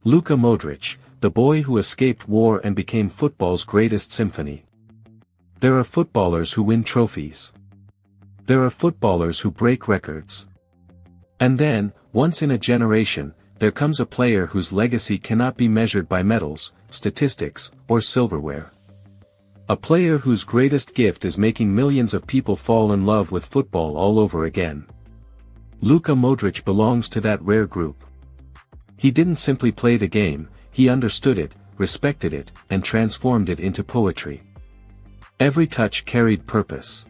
Luka Modrić, the boy who escaped war and became football's greatest symphony. There are footballers who win trophies. There are footballers who break records. And then, once in a generation, there comes a player whose legacy cannot be measured by medals, statistics, or silverware. A player whose greatest gift is making millions of people fall in love with football all over again. Luka Modrić belongs to that rare group. He didn't simply play the game, he understood it, respected it, and transformed it into poetry. Every touch carried purpose.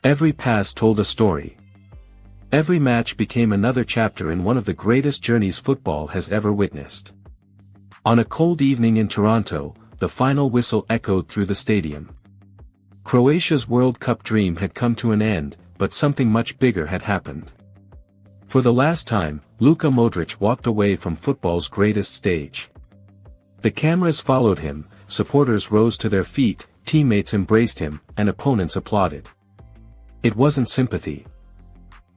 Every pass told a story. Every match became another chapter in one of the greatest journeys football has ever witnessed. On a cold evening in Toronto, the final whistle echoed through the stadium. Croatia's World Cup dream had come to an end, but something much bigger had happened. For the last time, Luka Modrić walked away from football's greatest stage. The cameras followed him, supporters rose to their feet, teammates embraced him, and opponents applauded. It wasn't sympathy.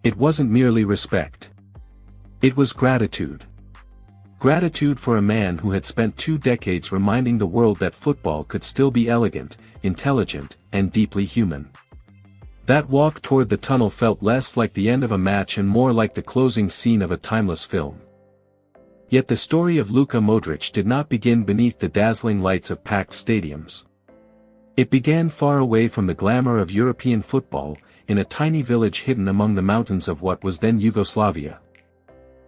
It wasn't merely respect. It was gratitude. Gratitude for a man who had spent 2 decades reminding the world that football could still be elegant, intelligent, and deeply human. That walk toward the tunnel felt less like the end of a match and more like the closing scene of a timeless film. Yet the story of Luka Modrić did not begin beneath the dazzling lights of packed stadiums. It began far away from the glamour of European football, in a tiny village hidden among the mountains of what was then Yugoslavia.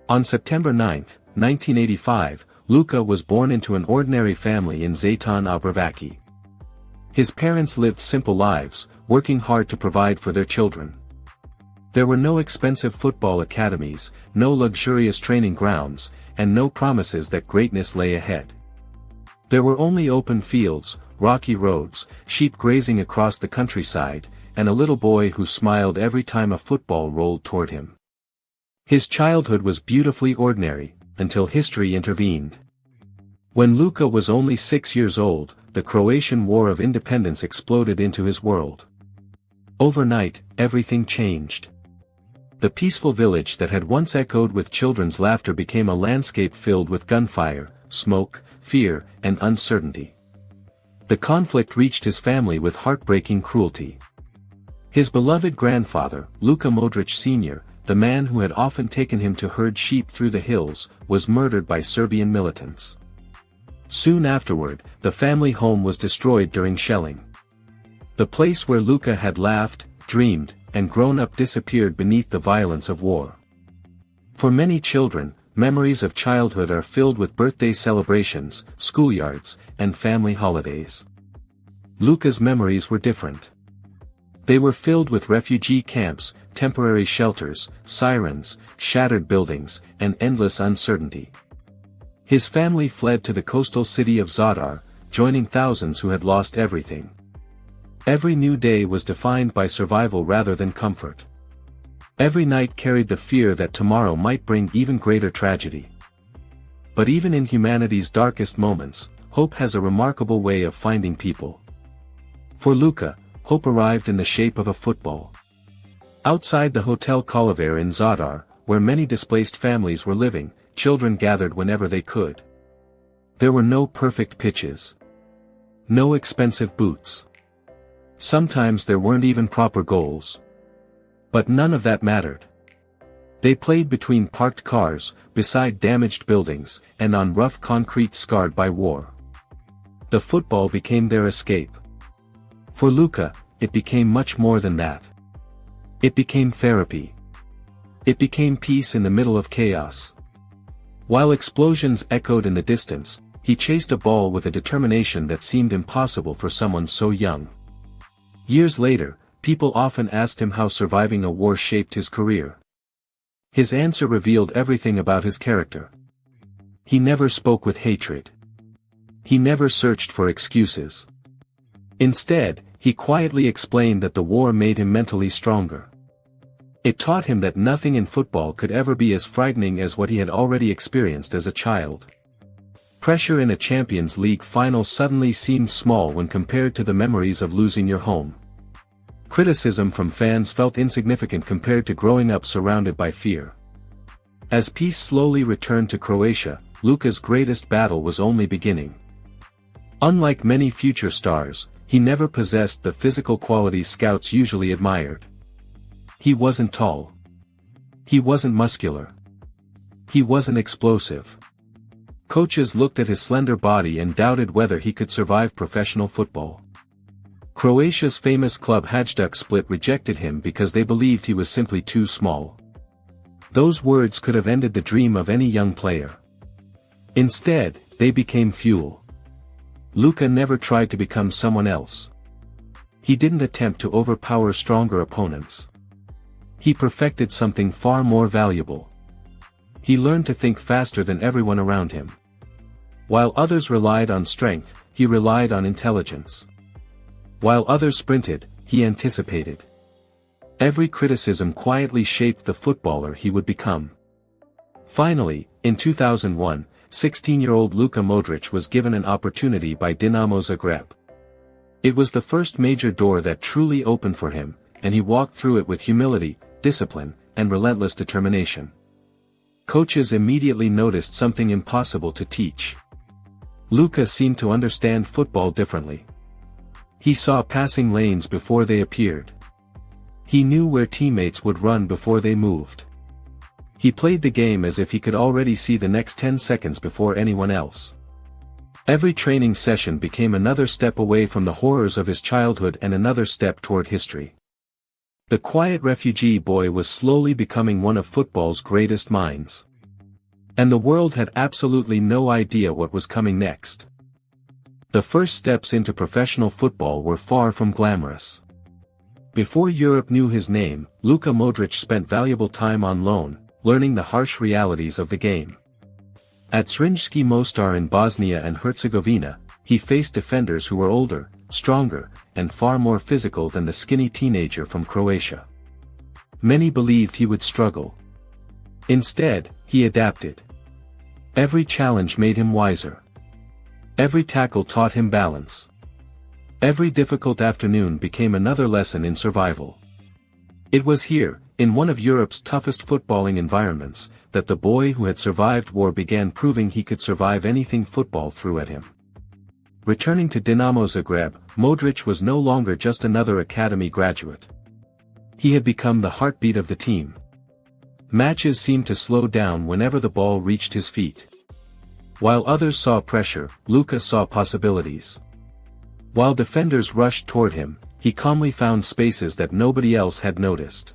On September 9, 1985, Luka was born into an ordinary family in Zajtan Obravaki. His parents lived simple lives, working hard to provide for their children. There were no expensive football academies, no luxurious training grounds, and no promises that greatness lay ahead. There were only open fields, rocky roads, sheep grazing across the countryside, and a little boy who smiled every time a football rolled toward him. His childhood was beautifully ordinary, until history intervened. When Luka was only 6 years old, the Croatian War of Independence exploded into his world. Overnight, everything changed. The peaceful village that had once echoed with children's laughter became a landscape filled with gunfire, smoke, fear, and uncertainty. The conflict reached his family with heartbreaking cruelty. His beloved grandfather, Luka Modrić Sr., the man who had often taken him to herd sheep through the hills, was murdered by Serbian militants. Soon afterward, the family home was destroyed during shelling. The place where Luka had laughed, dreamed, and grown up disappeared beneath the violence of war. For many children, memories of childhood are filled with birthday celebrations, schoolyards, and family holidays. Luka's memories were different. They were filled with refugee camps, temporary shelters, sirens, shattered buildings, and endless uncertainty. His family fled to the coastal city of Zadar, joining thousands who had lost everything. Every new day was defined by survival rather than comfort. Every night carried the fear that tomorrow might bring even greater tragedy. But even in humanity's darkest moments, hope has a remarkable way of finding people. For Luka, hope arrived in the shape of a football. Outside the Hotel Kolovar in Zadar, where many displaced families were living, children gathered whenever they could. There were no perfect pitches. No expensive boots. Sometimes there weren't even proper goals. But none of that mattered. They played between parked cars, beside damaged buildings, and on rough concrete scarred by war. The football became their escape. For Luka, it became much more than that. It became therapy. It became peace in the middle of chaos. While explosions echoed in the distance, he chased a ball with a determination that seemed impossible for someone so young. Years later, people often asked him how surviving a war shaped his career. His answer revealed everything about his character. He never spoke with hatred. He never searched for excuses. Instead, he quietly explained that the war made him mentally stronger. It taught him that nothing in football could ever be as frightening as what he had already experienced as a child. Pressure in a Champions League final suddenly seemed small when compared to the memories of losing your home. Criticism from fans felt insignificant compared to growing up surrounded by fear. As peace slowly returned to Croatia, Luka's greatest battle was only beginning. Unlike many future stars, he never possessed the physical qualities scouts usually admired. He wasn't tall. He wasn't muscular. He wasn't explosive. Coaches looked at his slender body and doubted whether he could survive professional football. Croatia's famous club Hajduk Split rejected him because they believed he was simply too small. Those words could have ended the dream of any young player. Instead, they became fuel. Luka never tried to become someone else. He didn't attempt to overpower stronger opponents. He perfected something far more valuable. He learned to think faster than everyone around him. While others relied on strength, he relied on intelligence. While others sprinted, he anticipated. Every criticism quietly shaped the footballer he would become. Finally, in 2001, 16-year-old Luka Modrić was given an opportunity by Dinamo Zagreb. It was the first major door that truly opened for him, and he walked through it with humility, discipline, and relentless determination. Coaches immediately noticed something impossible to teach. Luka seemed to understand football differently. He saw passing lanes before they appeared. He knew where teammates would run before they moved. He played the game as if he could already see the next 10 seconds before anyone else. Every training session became another step away from the horrors of his childhood and another step toward history. The quiet refugee boy was slowly becoming one of football's greatest minds. And the world had absolutely no idea what was coming next. The first steps into professional football were far from glamorous. Before Europe knew his name, Luka Modrić spent valuable time on loan, learning the harsh realities of the game. At Zrinjski Mostar in Bosnia and Herzegovina, he faced defenders who were older, stronger, and far more physical than the skinny teenager from Croatia. Many believed he would struggle. Instead, he adapted. Every challenge made him wiser. Every tackle taught him balance. Every difficult afternoon became another lesson in survival. It was here, in one of Europe's toughest footballing environments, that the boy who had survived war began proving he could survive anything football threw at him. Returning to Dinamo Zagreb, Modrić was no longer just another academy graduate. He had become the heartbeat of the team. Matches seemed to slow down whenever the ball reached his feet. While others saw pressure, Luka saw possibilities. While defenders rushed toward him, he calmly found spaces that nobody else had noticed.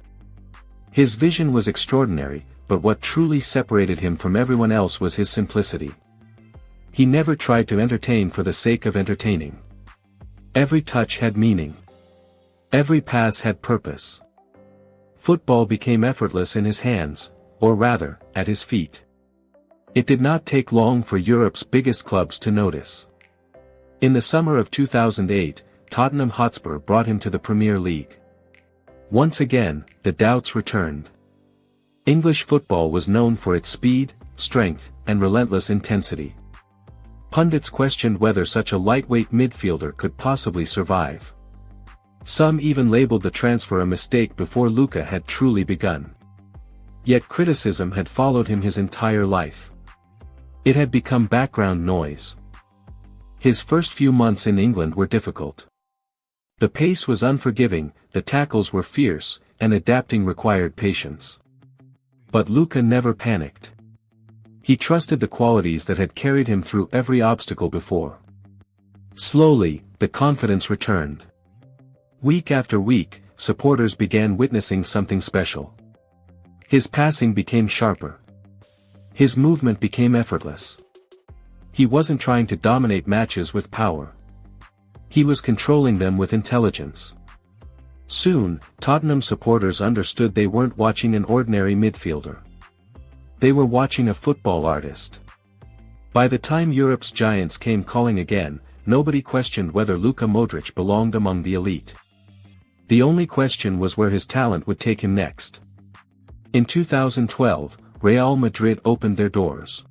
His vision was extraordinary, but what truly separated him from everyone else was his simplicity. He never tried to entertain for the sake of entertaining. Every touch had meaning. Every pass had purpose. Football became effortless in his hands, or rather, at his feet. It did not take long for Europe's biggest clubs to notice. In the summer of 2008, Tottenham Hotspur brought him to the Premier League. Once again, the doubts returned. English football was known for its speed, strength, and relentless intensity. Pundits questioned whether such a lightweight midfielder could possibly survive. Some even labeled the transfer a mistake before Luka had truly begun. Yet criticism had followed him his entire life. It had become background noise. His first few months in England were difficult. The pace was unforgiving, the tackles were fierce, and adapting required patience. But Luka never panicked. He trusted the qualities that had carried him through every obstacle before. Slowly, the confidence returned. Week after week, supporters began witnessing something special. His passing became sharper. His movement became effortless. He wasn't trying to dominate matches with power. He was controlling them with intelligence. Soon, Tottenham supporters understood they weren't watching an ordinary midfielder. They were watching a football artist. By the time Europe's giants came calling again, nobody questioned whether Luka Modrić belonged among the elite. The only question was where his talent would take him next. In 2012, Real Madrid opened their doors.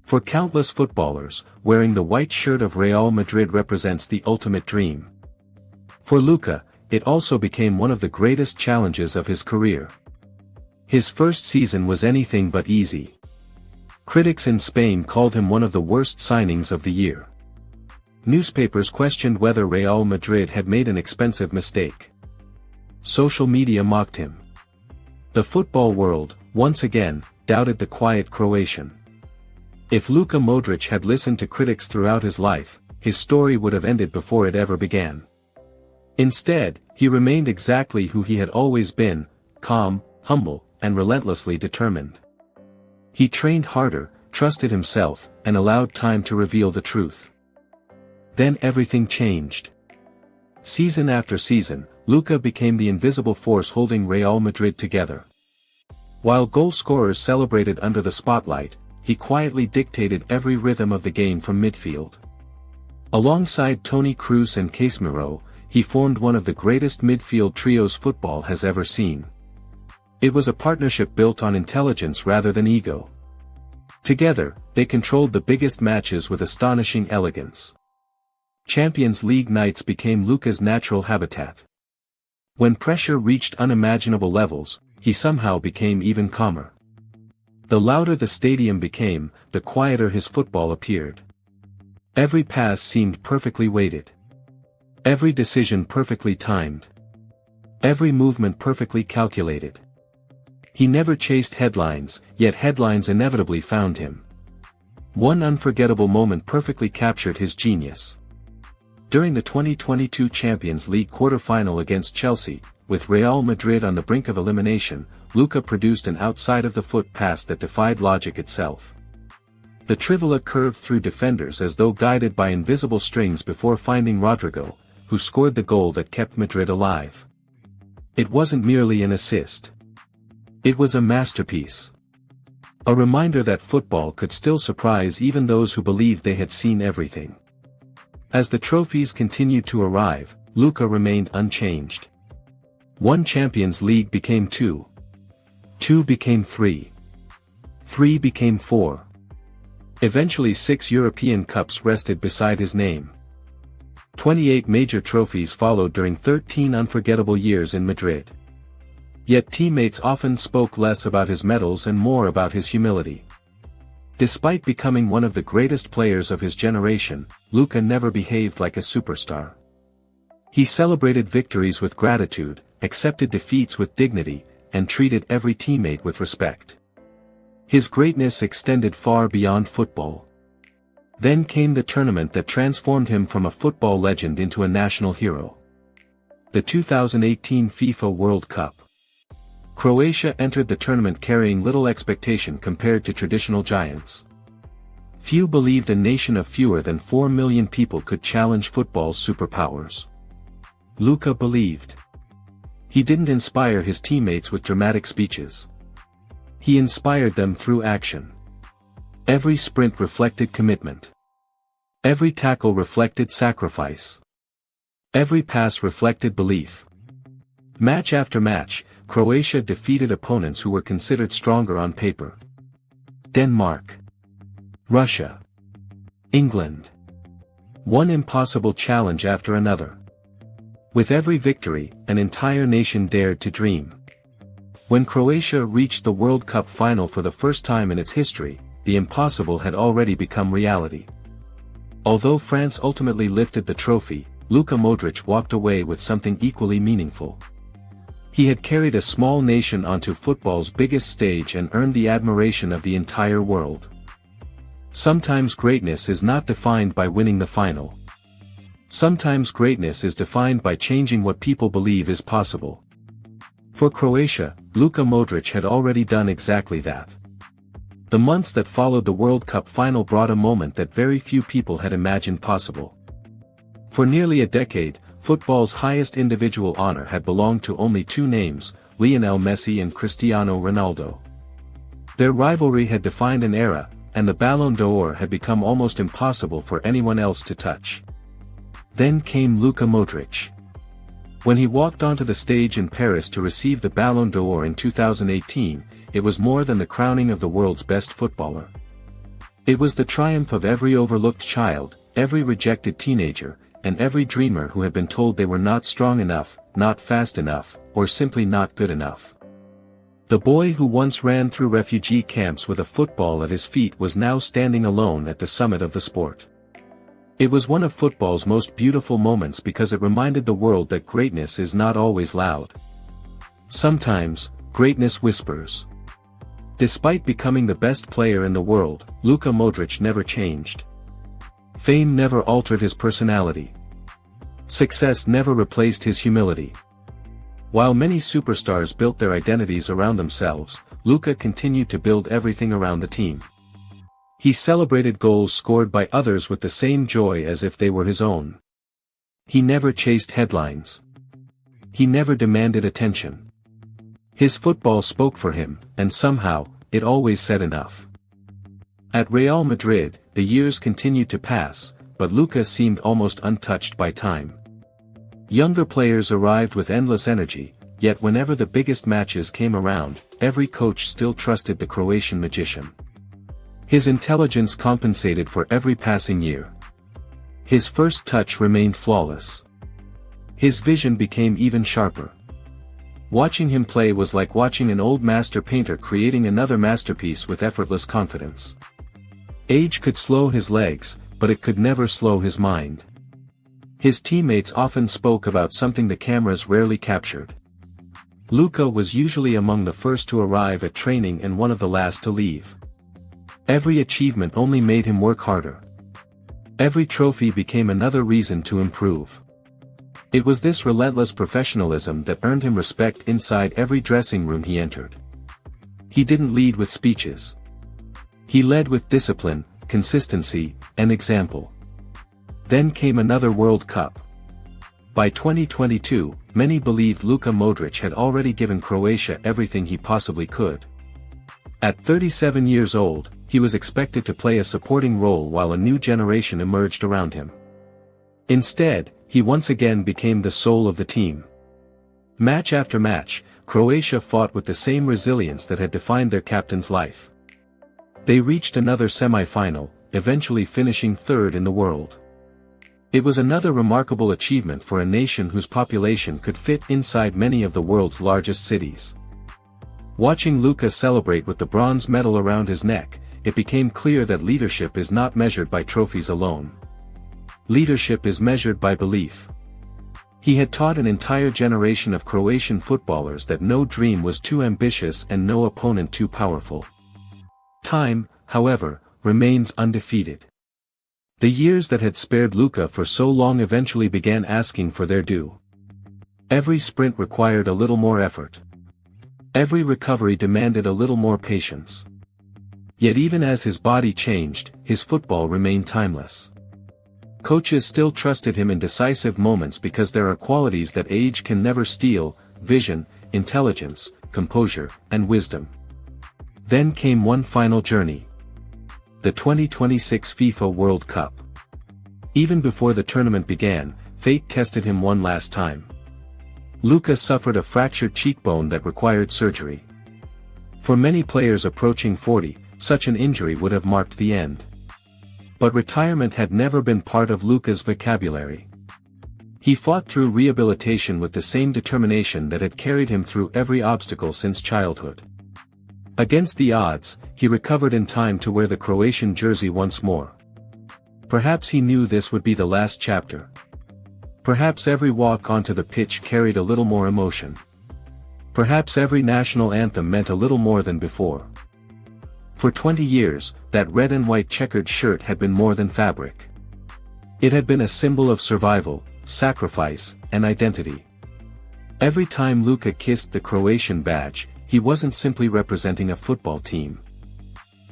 For countless footballers, wearing the white shirt of Real Madrid represents the ultimate dream. For Luka, it also became one of the greatest challenges of his career. His first season was anything but easy. Critics in Spain called him one of the worst signings of the year. Newspapers questioned whether Real Madrid had made an expensive mistake. Social media mocked him. The football world, once again, doubted the quiet Croatian. If Luka Modrić had listened to critics throughout his life, his story would have ended before it ever began. Instead, he remained exactly who he had always been, calm, humble, and relentlessly determined. He trained harder, trusted himself, and allowed time to reveal the truth. Then everything changed. Season after season, Luka became the invisible force holding Real Madrid together. While goal scorers celebrated under the spotlight, he quietly dictated every rhythm of the game from midfield. Alongside Toni Kroos and Casemiro, he formed one of the greatest midfield trios football has ever seen. It was a partnership built on intelligence rather than ego. Together, they controlled the biggest matches with astonishing elegance. Champions League nights became Luka's natural habitat. When pressure reached unimaginable levels, he somehow became even calmer. The louder the stadium became, the quieter his football appeared. Every pass seemed perfectly weighted. Every decision perfectly timed. Every movement perfectly calculated. He never chased headlines, yet headlines inevitably found him. One unforgettable moment perfectly captured his genius. During the 2022 Champions League quarter-final against Chelsea, with Real Madrid on the brink of elimination, Luka produced an outside-of-the-foot pass that defied logic itself. The trivela curved through defenders as though guided by invisible strings before finding Rodrygo, who scored the goal that kept Madrid alive. It wasn't merely an assist. It was a masterpiece. A reminder that football could still surprise even those who believed they had seen everything. As the trophies continued to arrive, Luka remained unchanged. One Champions League became two. Two became three. Three became four. Eventually 6 European Cups rested beside his name. 28 major trophies followed during 13 unforgettable years in Madrid. Yet teammates often spoke less about his medals and more about his humility. Despite becoming one of the greatest players of his generation, Luka never behaved like a superstar. He celebrated victories with gratitude, accepted defeats with dignity, and treated every teammate with respect. His greatness extended far beyond football. Then came the tournament that transformed him from a football legend into a national hero. The 2018 FIFA World Cup. Croatia entered the tournament carrying little expectation compared to traditional giants. Few believed a nation of fewer than 4 million people could challenge football's superpowers. Luka believed. He didn't inspire his teammates with dramatic speeches. He inspired them through action. Every sprint reflected commitment. Every tackle reflected sacrifice. Every pass reflected belief. Match after match, Croatia defeated opponents who were considered stronger on paper. Denmark. Russia. England. One impossible challenge after another. With every victory, an entire nation dared to dream. When Croatia reached the World Cup final for the first time in its history, the impossible had already become reality. Although France ultimately lifted the trophy, Luka Modrić walked away with something equally meaningful. He had carried a small nation onto football's biggest stage and earned the admiration of the entire world. Sometimes greatness is not defined by winning the final. Sometimes greatness is defined by changing what people believe is possible. For Croatia, Luka Modrić had already done exactly that. The months that followed the World Cup final brought a moment that very few people had imagined possible. For nearly a decade, football's highest individual honor had belonged to only two names, Lionel Messi and Cristiano Ronaldo. Their rivalry had defined an era, and the Ballon d'Or had become almost impossible for anyone else to touch. Then came Luka Modrić. When he walked onto the stage in Paris to receive the Ballon d'Or in 2018, it was more than the crowning of the world's best footballer. It was the triumph of every overlooked child, every rejected teenager, and every dreamer who had been told they were not strong enough, not fast enough, or simply not good enough. The boy who once ran through refugee camps with a football at his feet was now standing alone at the summit of the sport. It was one of football's most beautiful moments because it reminded the world that greatness is not always loud. Sometimes, greatness whispers. Despite becoming the best player in the world, Luka Modrić never changed. Fame never altered his personality. Success never replaced his humility. While many superstars built their identities around themselves, Luka continued to build everything around the team. He celebrated goals scored by others with the same joy as if they were his own. He never chased headlines. He never demanded attention. His football spoke for him, and somehow, it always said enough. At Real Madrid, the years continued to pass, but Luka seemed almost untouched by time. Younger players arrived with endless energy, yet whenever the biggest matches came around, every coach still trusted the Croatian magician. His intelligence compensated for every passing year. His first touch remained flawless. His vision became even sharper. Watching him play was like watching an old master painter creating another masterpiece with effortless confidence. Age could slow his legs, but it could never slow his mind. His teammates often spoke about something the cameras rarely captured. Luka was usually among the first to arrive at training and one of the last to leave. Every achievement only made him work harder. Every trophy became another reason to improve. It was this relentless professionalism that earned him respect inside every dressing room he entered. He didn't lead with speeches. He led with discipline, consistency, and example. Then came another World Cup. By 2022, many believed Luka Modrić had already given Croatia everything he possibly could. At 37 years old, he was expected to play a supporting role while a new generation emerged around him. Instead, he once again became the soul of the team. Match after match, Croatia fought with the same resilience that had defined their captain's life. They reached another semi-final, eventually finishing third in the world. It was another remarkable achievement for a nation whose population could fit inside many of the world's largest cities. Watching Luka celebrate with the bronze medal around his neck, it became clear that leadership is not measured by trophies alone. Leadership is measured by belief. He had taught an entire generation of Croatian footballers that no dream was too ambitious and no opponent too powerful. Time, however, remains undefeated. The years that had spared Luka for so long eventually began asking for their due. Every sprint required a little more effort. Every recovery demanded a little more patience. Yet even as his body changed, his football remained timeless. Coaches still trusted him in decisive moments because there are qualities that age can never steal: vision, intelligence, composure, and wisdom. Then came one final journey. The 2026 FIFA World Cup. Even before the tournament began, fate tested him one last time. Luka suffered a fractured cheekbone that required surgery. For many players approaching 40, such an injury would have marked the end. But retirement had never been part of Luka's vocabulary. He fought through rehabilitation with the same determination that had carried him through every obstacle since childhood. Against the odds, he recovered in time to wear the Croatian jersey once more. Perhaps he knew this would be the last chapter. Perhaps every walk onto the pitch carried a little more emotion. Perhaps every national anthem meant a little more than before. For 20 years, that red and white checkered shirt had been more than fabric. It had been a symbol of survival, sacrifice, and identity. Every time Luka kissed the Croatian badge, he wasn't simply representing a football team.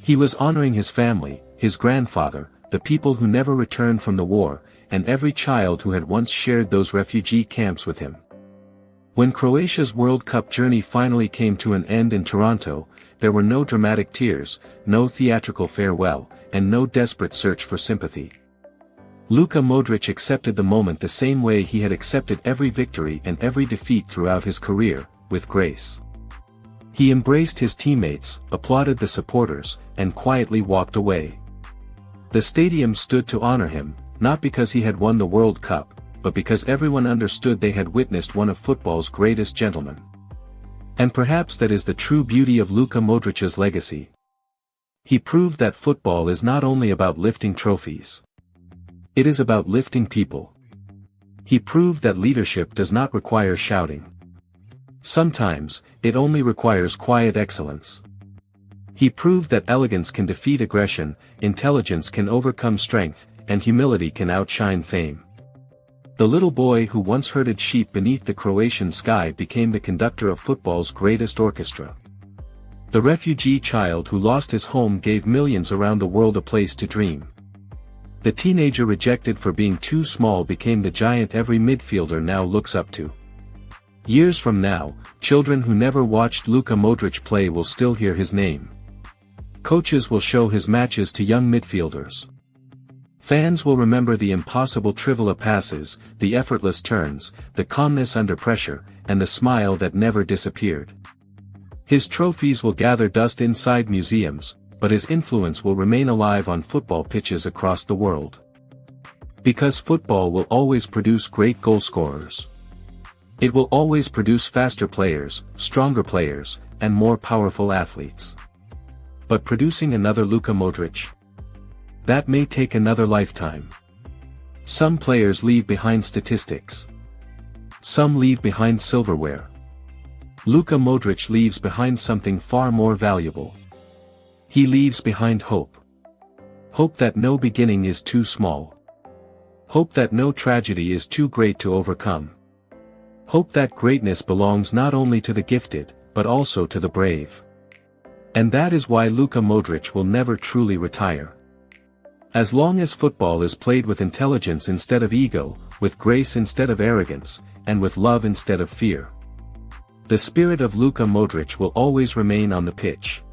He was honoring his family, his grandfather, the people who never returned from the war, and every child who had once shared those refugee camps with him. When Croatia's World Cup journey finally came to an end in Toronto, there were no dramatic tears, no theatrical farewell, and no desperate search for sympathy. Luka Modrić accepted the moment the same way he had accepted every victory and every defeat throughout his career, with grace. He embraced his teammates, applauded the supporters, and quietly walked away. The stadium stood to honor him, not because he had won the World Cup, but because everyone understood they had witnessed one of football's greatest gentlemen. And perhaps that is the true beauty of Luka Modric's legacy. He proved that football is not only about lifting trophies. It is about lifting people. He proved that leadership does not require shouting. Sometimes, it only requires quiet excellence. He proved that elegance can defeat aggression, intelligence can overcome strength, and humility can outshine fame. The little boy who once herded sheep beneath the Croatian sky became the conductor of football's greatest orchestra. The refugee child who lost his home gave millions around the world a place to dream. The teenager rejected for being too small became the giant every midfielder now looks up to. Years from now, children who never watched Luka Modrić play will still hear his name. Coaches will show his matches to young midfielders. Fans will remember the impossible trivela passes, the effortless turns, the calmness under pressure, and the smile that never disappeared. His trophies will gather dust inside museums, but his influence will remain alive on football pitches across the world. Because football will always produce great goal scorers. It will always produce faster players, stronger players, and more powerful athletes. But producing another Luka Modrić? That may take another lifetime. Some players leave behind statistics. Some leave behind silverware. Luka Modrić leaves behind something far more valuable. He leaves behind hope. Hope that no beginning is too small. Hope that no tragedy is too great to overcome. Hope that greatness belongs not only to the gifted, but also to the brave. And that is why Luka Modrić will never truly retire. As long as football is played with intelligence instead of ego, with grace instead of arrogance, and with love instead of fear. The spirit of Luka Modrić will always remain on the pitch.